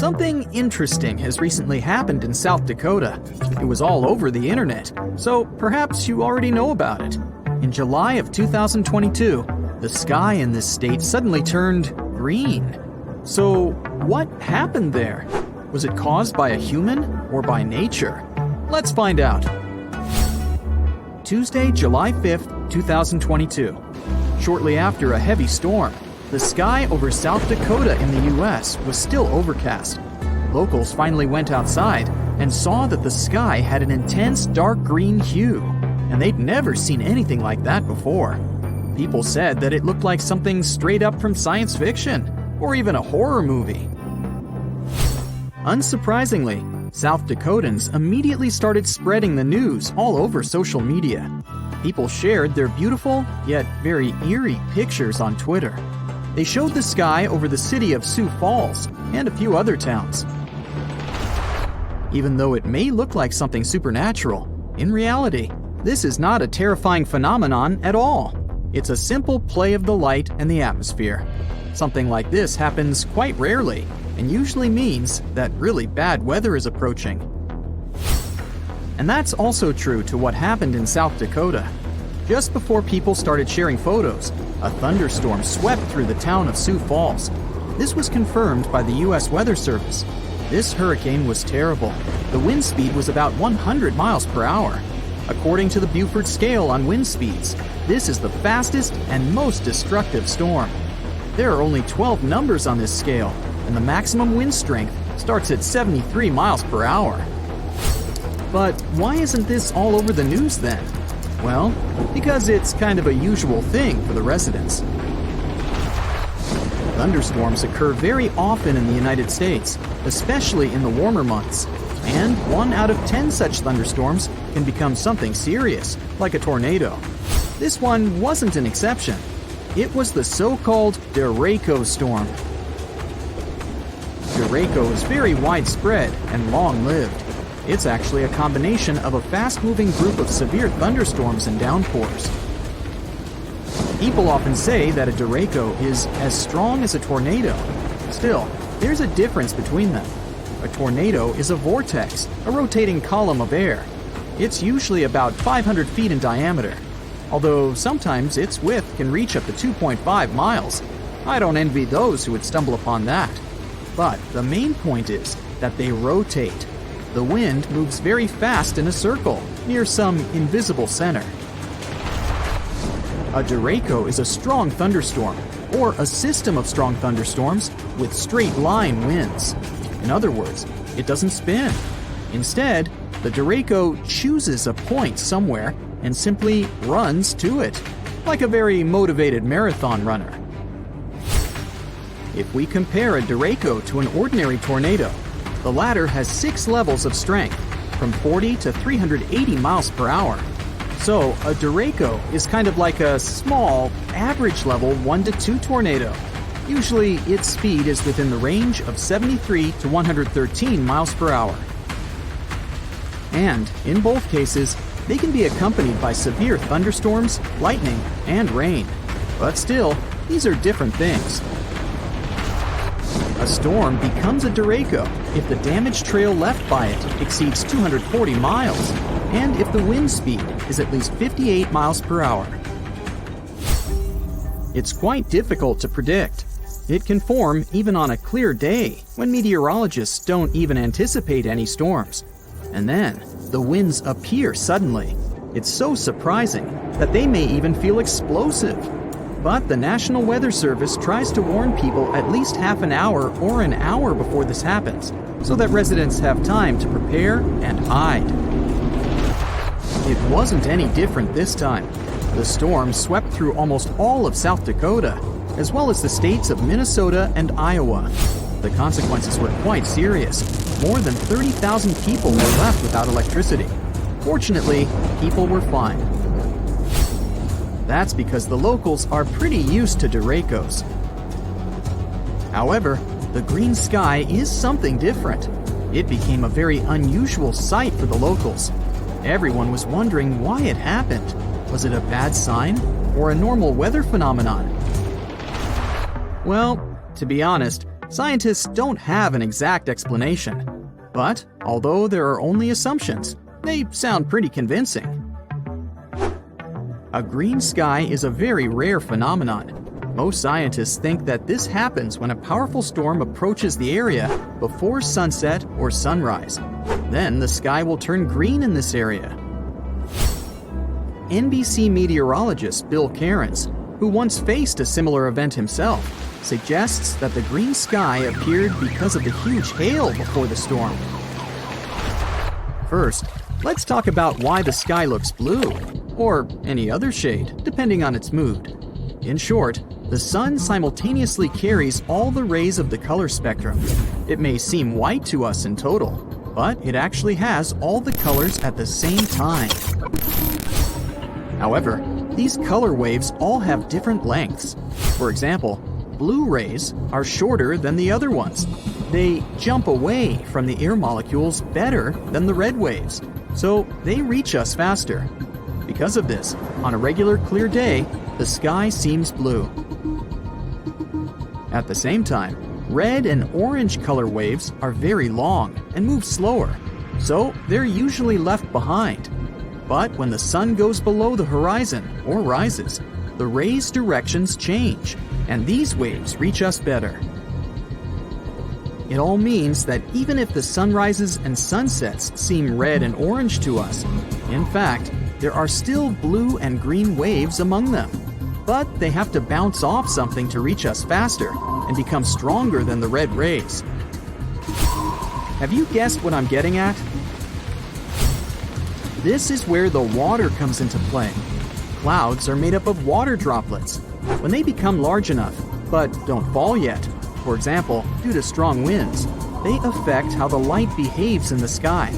Something interesting has recently happened in South Dakota. It was all over the internet, so perhaps you already know about it. In July of 2022, the sky in this state suddenly turned green. So, what happened there? Was it caused by a human or by nature? Let's find out. Tuesday, July 5th, 2022. Shortly after a heavy storm, the sky over South Dakota in the U.S. was still overcast. Locals finally went outside and saw that the sky had an intense dark green hue, and they'd never seen anything like that before. People said that it looked like something straight up from science fiction, or even a horror movie. Unsurprisingly, South Dakotans immediately started spreading the news all over social media. People shared their beautiful, yet very eerie pictures on Twitter. They showed the sky over the city of Sioux Falls and a few other towns. Even though it may look like something supernatural, in reality, this is not a terrifying phenomenon at all. It's a simple play of the light and the atmosphere. Something like this happens quite rarely and usually means that really bad weather is approaching. And that's also true to what happened in South Dakota. Just before people started sharing photos, a thunderstorm swept through the town of Sioux Falls. This was confirmed by the U.S. Weather Service. This hurricane was terrible. The wind speed was about 100 miles per hour. According to the Beaufort scale on wind speeds, this is the fastest and most destructive storm. There are only 12 numbers on this scale, and the maximum wind strength starts at 73 miles per hour. But why isn't this all over the news then? Well, because it's kind of a usual thing for the residents. Thunderstorms occur very often in the United States, especially in the warmer months. And 1 out of 10 such thunderstorms can become something serious, like a tornado. This one wasn't an exception. It was the so-called derecho storm. Derecho is very widespread and long-lived. It's actually a combination of a fast-moving group of severe thunderstorms and downpours. People often say that a derecho is as strong as a tornado. Still, there's a difference between them. A tornado is a vortex, a rotating column of air. It's usually about 500 feet in diameter, although sometimes its width can reach up to 2.5 miles. I don't envy those who would stumble upon that. But the main point is that they rotate. The wind moves very fast in a circle, near some invisible center. A derecho is a strong thunderstorm, or a system of strong thunderstorms with straight-line winds. In other words, it doesn't spin. Instead, the derecho chooses a point somewhere and simply runs to it, like a very motivated marathon runner. If we compare a derecho to an ordinary tornado, the latter has 6 levels of strength, from 40 to 380 miles per hour. So, a derecho is kind of like a small, average level 1 to 2 tornado. Usually, its speed is within the range of 73 to 113 miles per hour. And, in both cases, they can be accompanied by severe thunderstorms, lightning, and rain. But still, these are different things. A storm becomes a derecho if the damage trail left by it exceeds 240 miles, and if the wind speed is at least 58 miles per hour. It's quite difficult to predict. It can form even on a clear day when meteorologists don't even anticipate any storms. And then, the winds appear suddenly. It's so surprising that they may even feel explosive. But the National Weather Service tries to warn people at least half an hour or an hour before this happens, so that residents have time to prepare and hide. It wasn't any different this time. The storm swept through almost all of South Dakota, as well as the states of Minnesota and Iowa. The consequences were quite serious. More than 30,000 people were left without electricity. Fortunately, people were fine. That's because the locals are pretty used to derechos. However, the green sky is something different. It became a very unusual sight for the locals. Everyone was wondering why it happened. Was it a bad sign or a normal weather phenomenon? Well, to be honest, Scientists don't have an exact explanation, but although there are only assumptions, they sound pretty convincing. A green sky is a very rare phenomenon. Most scientists think that this happens when a powerful storm approaches the area before sunset or sunrise. Then the sky will turn green in this area. NBC meteorologist Bill Cairns, who once faced a similar event himself, suggests that the green sky appeared because of the huge hail before the storm. First, let's talk about why the sky looks blue, or any other shade, depending on its mood. In short, the sun simultaneously carries all the rays of the color spectrum. It may seem white to us in total, but it actually has all the colors at the same time. However, these color waves all have different lengths. For example, blue rays are shorter than the other ones. They jump away from the air molecules better than the red waves, so they reach us faster. Because of this, on a regular clear day, the sky seems blue. At the same time, red and orange color waves are very long and move slower, so they're usually left behind. But when the sun goes below the horizon or rises, the rays' directions change, and these waves reach us better. It all means that even if the sunrises and sunsets seem red and orange to us, in fact, there are still blue and green waves among them. But they have to bounce off something to reach us faster and become stronger than the red rays. Have you guessed what I'm getting at? This is where the water comes into play. Clouds are made up of water droplets. When they become large enough, but don't fall yet, for example, due to strong winds, they affect how the light behaves in the sky.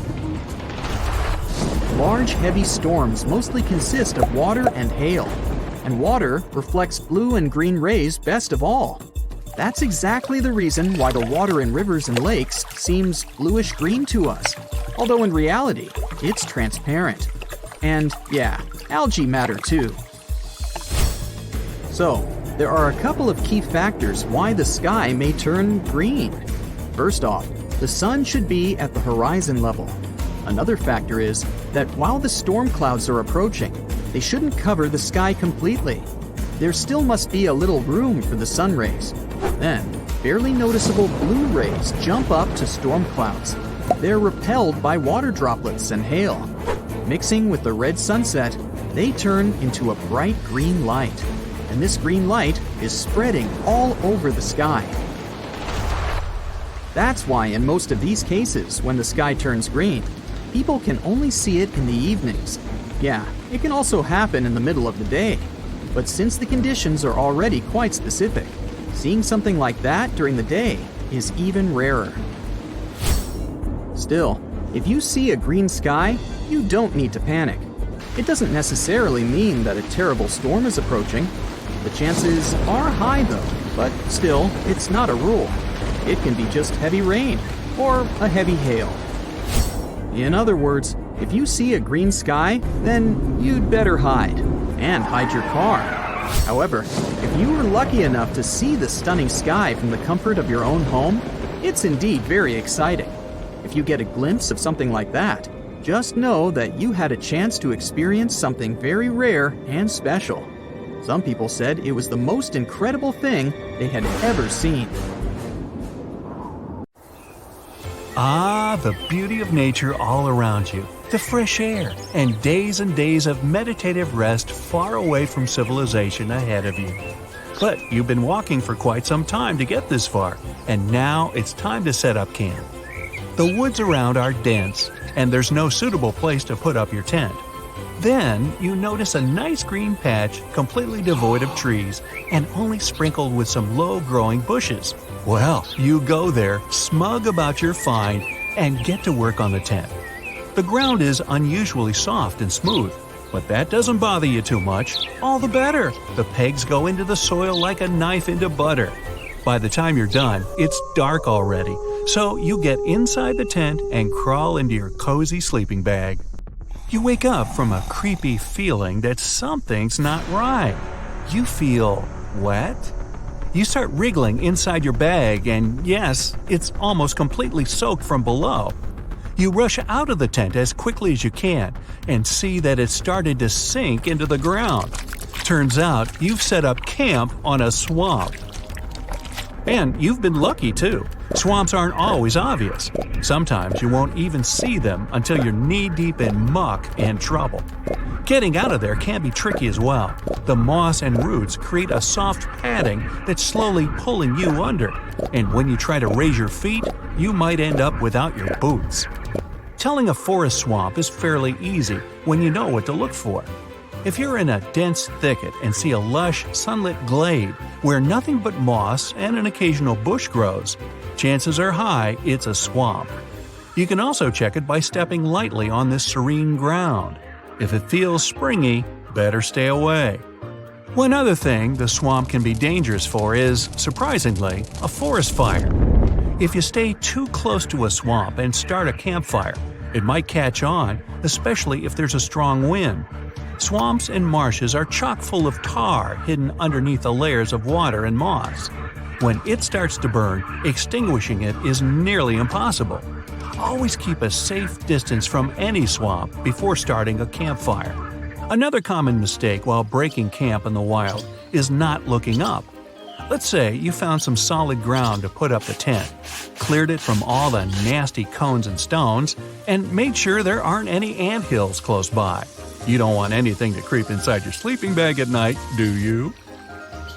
Large, heavy storms mostly consist of water and hail, and water reflects blue and green rays best of all. That's exactly the reason why the water in rivers and lakes seems bluish-green to us, although in reality, it's transparent. And yeah, algae matter too. So, there are a couple of key factors why the sky may turn green. First off, the sun should be at the horizon level. Another factor is that while the storm clouds are approaching, they shouldn't cover the sky completely. There still must be a little room for the sun rays. Then, barely noticeable blue rays jump up to storm clouds. They're repelled by water droplets and hail. Mixing with the red sunset, they turn into a bright green light. And this green light is spreading all over the sky. That's why in most of these cases, when the sky turns green, people can only see it in the evenings. Yeah, it can also happen in the middle of the day. But since the conditions are already quite specific, seeing something like that during the day is even rarer. Still, if you see a green sky, you don't need to panic. It doesn't necessarily mean that a terrible storm is approaching. The chances are high though, but still, it's not a rule. It can be just heavy rain or a heavy hail. In other words, if you see a green sky, then you'd better hide, and hide your car. However, if you were lucky enough to see the stunning sky from the comfort of your own home, it's indeed very exciting. If you get a glimpse of something like that, just know that you had a chance to experience something very rare and special. Some people said it was the most incredible thing they had ever seen. Ah, the beauty of nature all around you, the fresh air, and days of meditative rest far away from civilization ahead of you. But you've been walking for quite some time to get this far, and now it's time to set up camp. The woods around are dense, and there's no suitable place to put up your tent. Then you notice a nice green patch completely devoid of trees and only sprinkled with some low-growing bushes. Well, you go there, smug about your find, and get to work on the tent. The ground is unusually soft and smooth, but that doesn't bother you too much. All the better. The pegs go into the soil like a knife into butter. By the time you're done, it's dark already, so you get inside the tent and crawl into your cozy sleeping bag. You wake up from a creepy feeling that something's not right. You feel wet, You start wriggling inside your bag, and yes, it's almost completely soaked from below. You rush out of the tent as quickly as you can and see that it's started to sink into the ground. Turns out you've set up camp on a swamp. And you've been lucky too. Swamps aren't always obvious. Sometimes you won't even see them until you're knee-deep in muck and trouble. Getting out of there can be tricky as well. The moss and roots create a soft padding that's slowly pulling you under, and when you try to raise your feet, you might end up without your boots. Telling a forest swamp is fairly easy when you know what to look for. If you're in a dense thicket and see a lush, sunlit glade where nothing but moss and an occasional bush grows, chances are high it's a swamp. You can also check it by stepping lightly on this serene ground. If it feels springy, better stay away. One other thing the swamp can be dangerous for is, surprisingly, a forest fire. If you stay too close to a swamp and start a campfire, it might catch on, especially if there's a strong wind. Swamps and marshes are chock full of tar hidden underneath the layers of water and moss. When it starts to burn, extinguishing it is nearly impossible. Always keep a safe distance from any swamp before starting a campfire. Another common mistake while breaking camp in the wild is not looking up. Let's say you found some solid ground to put up the tent, cleared it from all the nasty cones and stones, and made sure there aren't any anthills close by. You don't want anything to creep inside your sleeping bag at night, do you?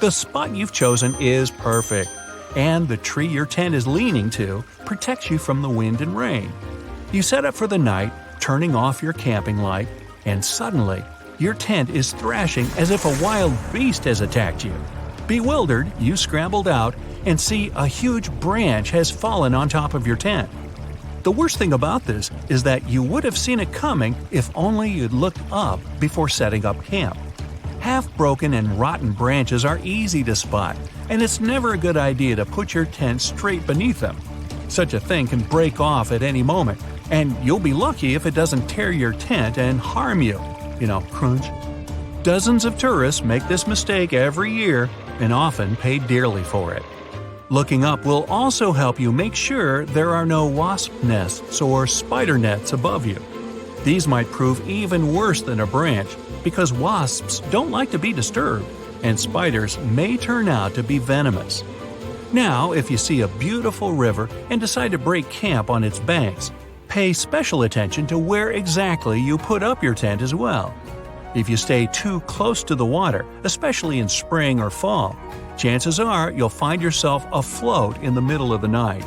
The spot you've chosen is perfect, and the tree your tent is leaning to protects you from the wind and rain. You set up for the night, turning off your camping light, and suddenly, your tent is thrashing as if a wild beast has attacked you. Bewildered, you scrambled out and see a huge branch has fallen on top of your tent. The worst thing about this is that you would have seen it coming if only you'd looked up before setting up camp. Half-broken and rotten branches are easy to spot, and it's never a good idea to put your tent straight beneath them. Such a thing can break off at any moment, and you'll be lucky if it doesn't tear your tent and harm you. Crunch. Dozens of tourists make this mistake every year and often pay dearly for it. Looking up will also help you make sure there are no wasp nests or spider nets above you. These might prove even worse than a branch because wasps don't like to be disturbed, and spiders may turn out to be venomous. Now, if you see a beautiful river and decide to break camp on its banks, pay special attention to where exactly you put up your tent as well. If you stay too close to the water, especially in spring or fall, chances are you'll find yourself afloat in the middle of the night.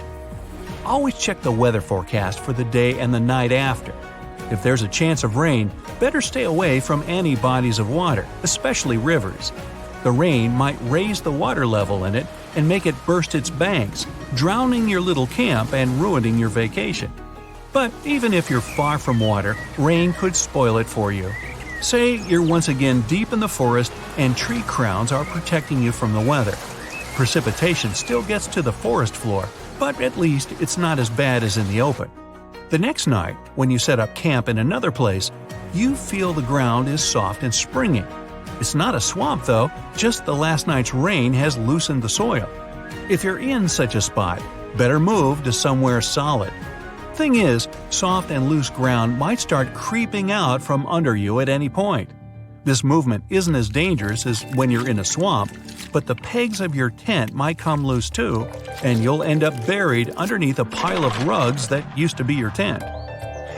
Always check the weather forecast for the day and the night after. If there's a chance of rain, better stay away from any bodies of water, especially rivers. The rain might raise the water level in it and make it burst its banks, drowning your little camp and ruining your vacation. But even if you're far from water, rain could spoil it for you. Say you're once again deep in the forest and tree crowns are protecting you from the weather. Precipitation still gets to the forest floor, but at least it's not as bad as in the open. The next night, when you set up camp in another place, you feel the ground is soft and springy. It's not a swamp though, just the last night's rain has loosened the soil. If you're in such a spot, better move to somewhere solid. Thing is, soft and loose ground might start creeping out from under you at any point. This movement isn't as dangerous as when you're in a swamp, but the pegs of your tent might come loose too, and you'll end up buried underneath a pile of rugs that used to be your tent.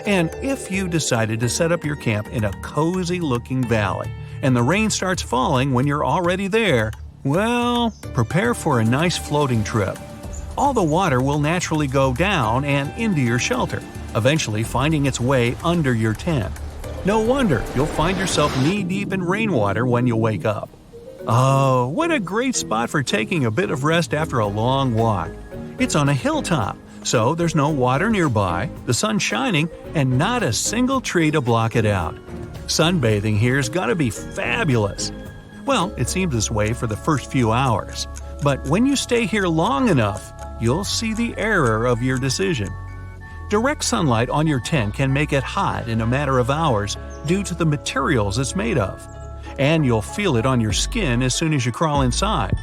And if you decided to set up your camp in a cozy-looking valley, and the rain starts falling when you're already there, well, prepare for a nice floating trip. All the water will naturally go down and into your shelter, eventually finding its way under your tent. No wonder you'll find yourself knee-deep in rainwater when you wake up. Oh, what a great spot for taking a bit of rest after a long walk. It's on a hilltop, so there's no water nearby, the sun's shining, and not a single tree to block it out. Sunbathing here's gotta be fabulous. Well, it seems this way for the first few hours. But when you stay here long enough, you'll see the error of your decision. Direct sunlight on your tent can make it hot in a matter of hours due to the materials it's made of. And you'll feel it on your skin as soon as you crawl inside.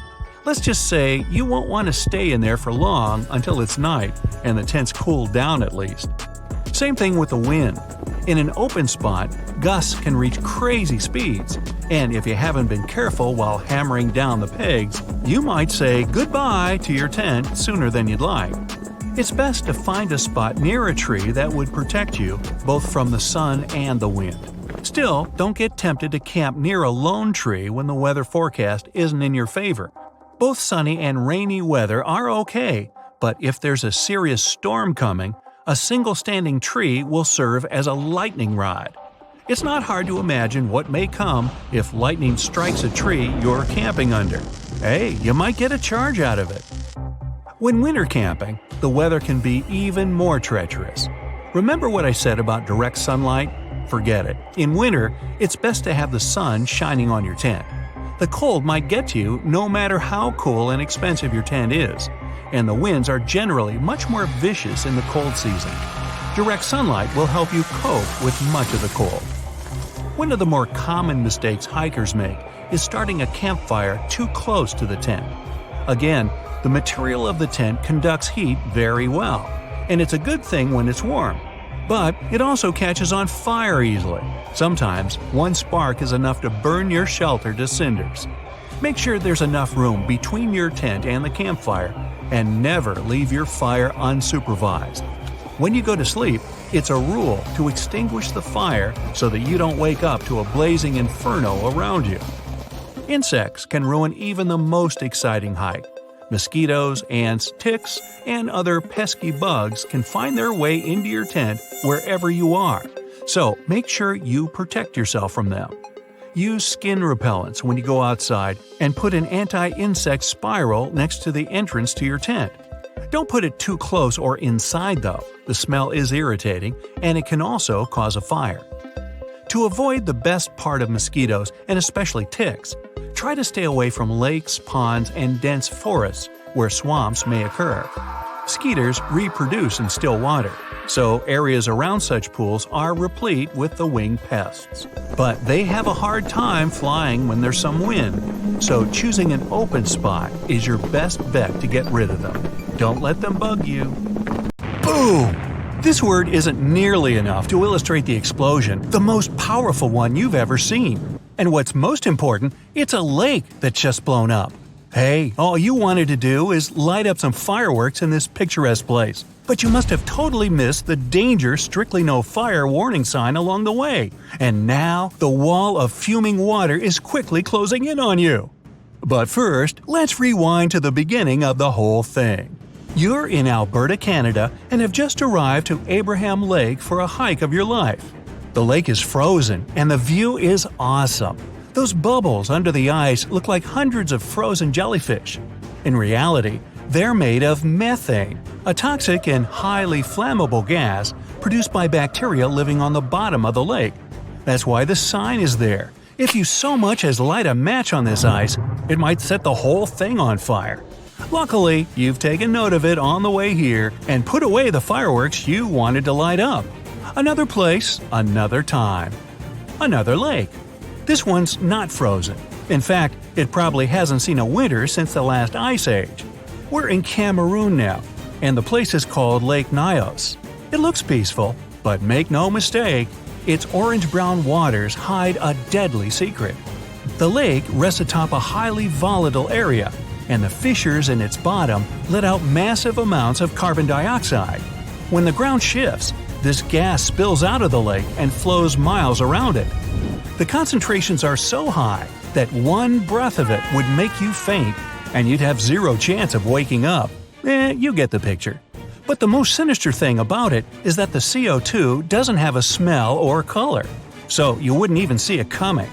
Let's just say you won't want to stay in there for long until it's night and the tent's cooled down at least. Same thing with the wind. In an open spot, gusts can reach crazy speeds, and if you haven't been careful while hammering down the pegs, you might say goodbye to your tent sooner than you'd like. It's best to find a spot near a tree that would protect you both from the sun and the wind. Still, don't get tempted to camp near a lone tree when the weather forecast isn't in your favor. Both sunny and rainy weather are okay, but if there's a serious storm coming, a single standing tree will serve as a lightning rod. It's not hard to imagine what may come if lightning strikes a tree you're camping under. Hey, you might get a charge out of it. When winter camping, the weather can be even more treacherous. Remember what I said about direct sunlight? Forget it. In winter, it's best to have the sun shining on your tent. The cold might get to you no matter how cool and expensive your tent is, and the winds are generally much more vicious in the cold season. Direct sunlight will help you cope with much of the cold. One of the more common mistakes hikers make is starting a campfire too close to the tent. Again, the material of the tent conducts heat very well, and it's a good thing when it's warm. But it also catches on fire easily. Sometimes, one spark is enough to burn your shelter to cinders. Make sure there's enough room between your tent and the campfire, and never leave your fire unsupervised. When you go to sleep, it's a rule to extinguish the fire so that you don't wake up to a blazing inferno around you. Insects can ruin even the most exciting hike. Mosquitoes, ants, ticks, and other pesky bugs can find their way into your tent wherever you are, so make sure you protect yourself from them. Use skin repellents when you go outside and put an anti-insect spiral next to the entrance to your tent. Don't put it too close or inside though. The smell is irritating and it can also cause a fire. To avoid the best part of mosquitoes, and especially ticks, try to stay away from lakes, ponds, and dense forests where swamps may occur. Skeeters reproduce in still water, so areas around such pools are replete with the winged pests. But they have a hard time flying when there's some wind, so choosing an open spot is your best bet to get rid of them. Don't let them bug you. Boom! This word isn't nearly enough to illustrate the explosion, the most powerful one you've ever seen. And what's most important, it's a lake that's just blown up. Hey, all you wanted to do is light up some fireworks in this picturesque place. But you must have totally missed the danger strictly no fire warning sign along the way. And now, the wall of fuming water is quickly closing in on you. But first, let's rewind to the beginning of the whole thing. You're in Alberta, Canada, and have just arrived to Abraham Lake for a hike of your life. The lake is frozen, and the view is awesome. Those bubbles under the ice look like hundreds of frozen jellyfish. In reality, they're made of methane, a toxic and highly flammable gas produced by bacteria living on the bottom of the lake. That's why the sign is there. If you so much as light a match on this ice, it might set the whole thing on fire. Luckily, you've taken note of it on the way here and put away the fireworks you wanted to light up. Another place, another time. Another lake. This one's not frozen. In fact, it probably hasn't seen a winter since the last ice age. We're in Cameroon now, and the place is called Lake Nyos. It looks peaceful, but make no mistake, its orange-brown waters hide a deadly secret. The lake rests atop a highly volatile area, and the fissures in its bottom let out massive amounts of carbon dioxide. When the ground shifts, this gas spills out of the lake and flows miles around it. The concentrations are so high that one breath of it would make you faint, and you'd have zero chance of waking up. You get the picture. But the most sinister thing about it is that the CO2 doesn't have a smell or color, so you wouldn't even see it coming.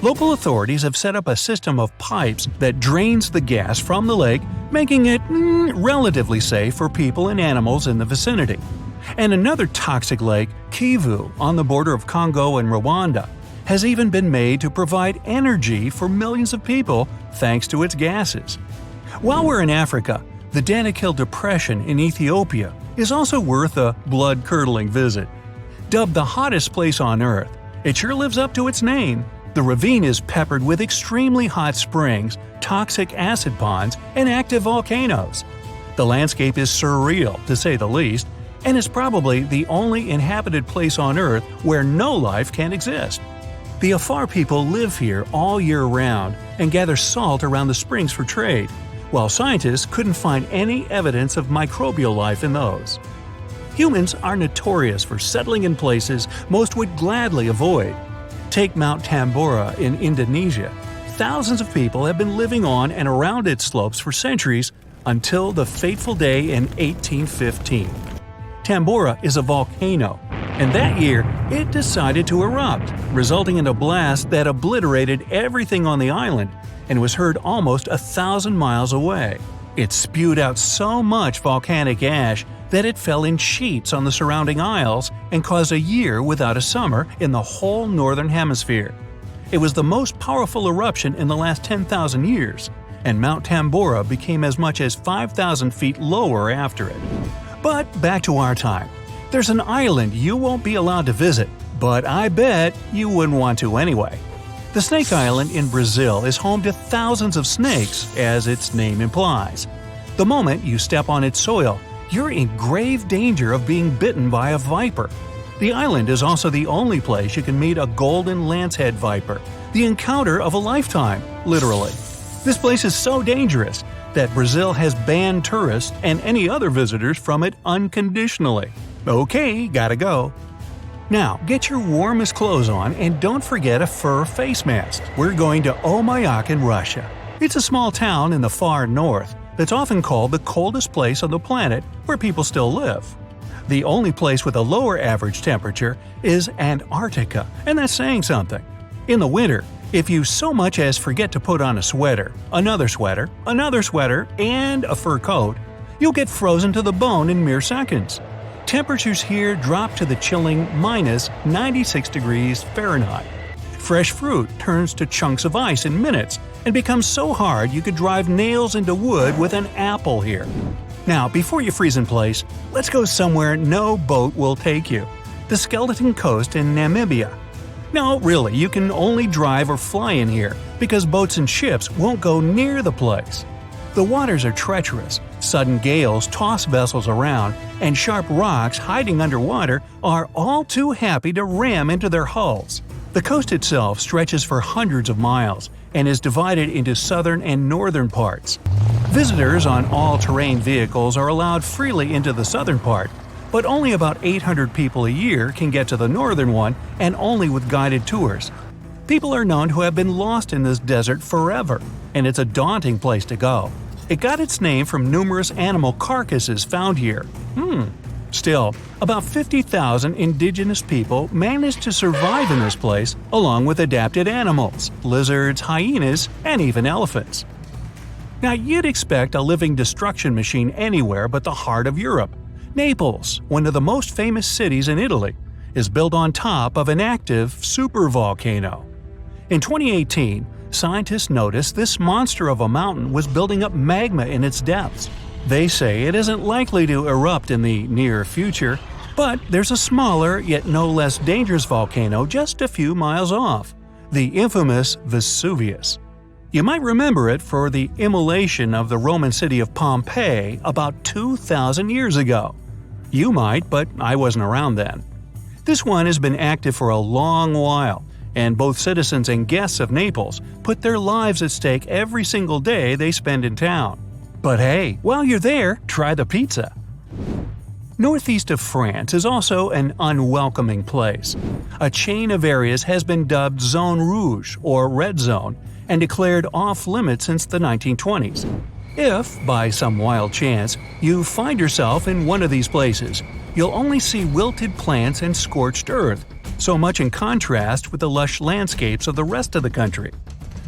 Local authorities have set up a system of pipes that drains the gas from the lake, making it relatively safe for people and animals in the vicinity. And another toxic lake, Kivu, on the border of Congo and Rwanda, has even been made to provide energy for millions of people thanks to its gases. While we're in Africa, the Danakil Depression in Ethiopia is also worth a blood-curdling visit. Dubbed the hottest place on Earth, it sure lives up to its name. The ravine is peppered with extremely hot springs, toxic acid ponds, and active volcanoes. The landscape is surreal, to say the least, and is probably the only inhabited place on Earth where no life can exist. The Afar people live here all year round and gather salt around the springs for trade, while scientists couldn't find any evidence of microbial life in those. Humans are notorious for settling in places most would gladly avoid. Take Mount Tambora in Indonesia. Thousands of people have been living on and around its slopes for centuries until the fateful day in 1815. Tambora is a volcano, and that year it decided to erupt, resulting in a blast that obliterated everything on the island and was heard almost 1,000 miles away. It spewed out so much volcanic ash that it fell in sheets on the surrounding isles and caused a year without a summer in the whole northern hemisphere. It was the most powerful eruption in the last 10,000 years, and Mount Tambora became as much as 5,000 feet lower after it. But back to our time. There's an island you won't be allowed to visit, but I bet you wouldn't want to anyway. The Snake Island in Brazil is home to thousands of snakes, as its name implies. The moment you step on its soil, you're in grave danger of being bitten by a viper. The island is also the only place you can meet a golden lancehead viper, the encounter of a lifetime, literally. This place is so dangerous that Brazil has banned tourists and any other visitors from it unconditionally. Okay, gotta go. Now, get your warmest clothes on and don't forget a fur face mask. We're going to Omayak in Russia. It's a small town in the far north that's often called the coldest place on the planet where people still live. The only place with a lower average temperature is Antarctica, and that's saying something. In the winter, if you so much as forget to put on a sweater, and a fur coat, you'll get frozen to the bone in mere seconds. Temperatures here drop to the chilling minus 96 degrees Fahrenheit. Fresh fruit turns to chunks of ice in minutes and becomes so hard you could drive nails into wood with an apple here. Now, before you freeze in place, let's go somewhere no boat will take you. The Skeleton Coast in Namibia. No, really, you can only drive or fly in here because boats and ships won't go near the place. The waters are treacherous, sudden gales toss vessels around, and sharp rocks hiding underwater are all too happy to ram into their hulls. The coast itself stretches for hundreds of miles and is divided into southern and northern parts. Visitors on all-terrain vehicles are allowed freely into the southern part, but only about 800 people a year can get to the northern one, and only with guided tours. People are known to have been lost in this desert forever, and it's a daunting place to go. It got its name from numerous animal carcasses found here. Still, about 50,000 indigenous people managed to survive in this place, along with adapted animals, lizards, hyenas, and even elephants. Now, you'd expect a living destruction machine anywhere but the heart of Europe. Naples, one of the most famous cities in Italy, is built on top of an active supervolcano. In 2018, scientists noticed this monster of a mountain was building up magma in its depths. They say it isn't likely to erupt in the near future, but there's a smaller yet no less dangerous volcano just a few miles off, the infamous Vesuvius. You might remember it for the immolation of the Roman city of Pompeii about 2,000 years ago. You might, but I wasn't around then. This one has been active for a long while, and both citizens and guests of Naples put their lives at stake every single day they spend in town. But hey, while you're there, try the pizza. Northeast of France is also an unwelcoming place. A chain of areas has been dubbed Zone Rouge, or Red Zone, and declared off-limits since the 1920s. If, by some wild chance, you find yourself in one of these places, you'll only see wilted plants and scorched earth, so much in contrast with the lush landscapes of the rest of the country.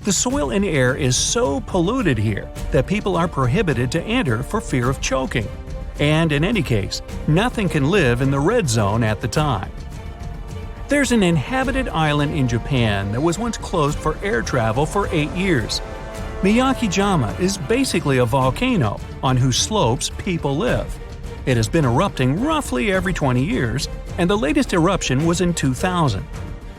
The soil and air is so polluted here that people are prohibited to enter for fear of choking. And in any case, nothing can live in the red zone at the time. There's an inhabited island in Japan that was once closed for air travel for 8 years. Miyagi-jima is basically a volcano on whose slopes people live. It has been erupting roughly every 20 years, and the latest eruption was in 2000.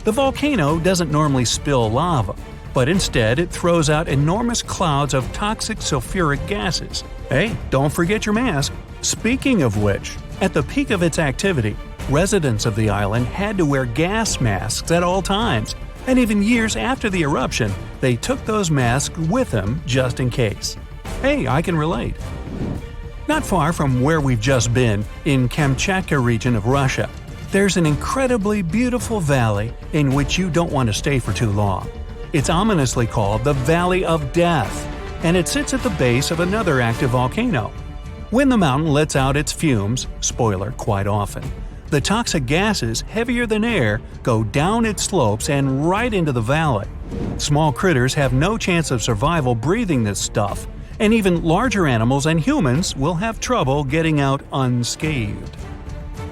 The volcano doesn't normally spill lava, but instead it throws out enormous clouds of toxic sulfuric gases. Hey, don't forget your mask. Speaking of which, at the peak of its activity, residents of the island had to wear gas masks at all times, and even years after the eruption, they took those masks with them just in case. Hey, I can relate. Not far from where we've just been, in Kamchatka region of Russia, there's an incredibly beautiful valley in which you don't want to stay for too long. It's ominously called the Valley of Death, and it sits at the base of another active volcano. When the mountain lets out its fumes, spoiler, quite often, the toxic gases, heavier than air, go down its slopes and right into the valley. Small critters have no chance of survival breathing this stuff, and even larger animals and humans will have trouble getting out unscathed.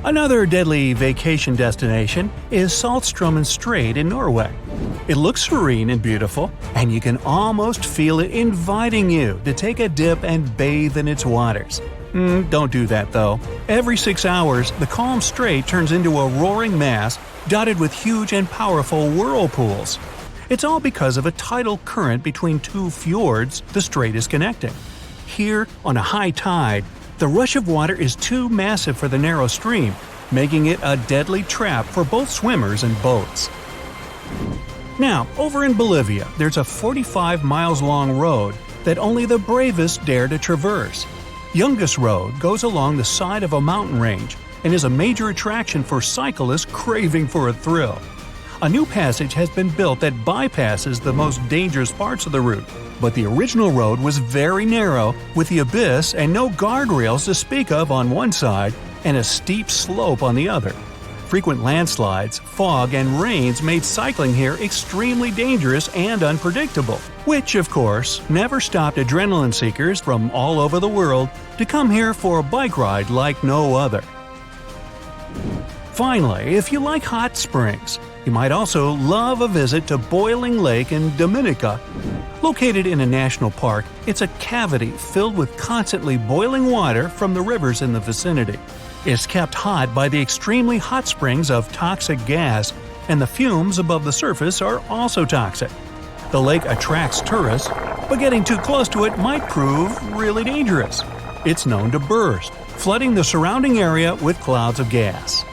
Another deadly vacation destination is Saltstraumen Strait in Norway. It looks serene and beautiful, and you can almost feel it inviting you to take a dip and bathe in its waters. Don't do that though. Every 6 hours, the calm strait turns into a roaring mass dotted with huge and powerful whirlpools. It's all because of a tidal current between two fjords the strait is connecting. Here, on a high tide, the rush of water is too massive for the narrow stream, making it a deadly trap for both swimmers and boats. Now, over in Bolivia, there's a 45 miles long road that only the bravest dare to traverse. Yungas Road goes along the side of a mountain range and is a major attraction for cyclists craving for a thrill. A new passage has been built that bypasses the most dangerous parts of the route, but the original road was very narrow, with the abyss and no guardrails to speak of on one side and a steep slope on the other. Frequent landslides, fog, and rains made cycling here extremely dangerous and unpredictable, which, of course, never stopped adrenaline seekers from all over the world to come here for a bike ride like no other. Finally, if you like hot springs, you might also love a visit to Boiling Lake in Dominica. Located in a national park, it's a cavity filled with constantly boiling water from the rivers in the vicinity. It's kept hot by the extremely hot springs of toxic gas, and the fumes above the surface are also toxic. The lake attracts tourists, but getting too close to it might prove really dangerous. It's known to burst, flooding the surrounding area with clouds of gas.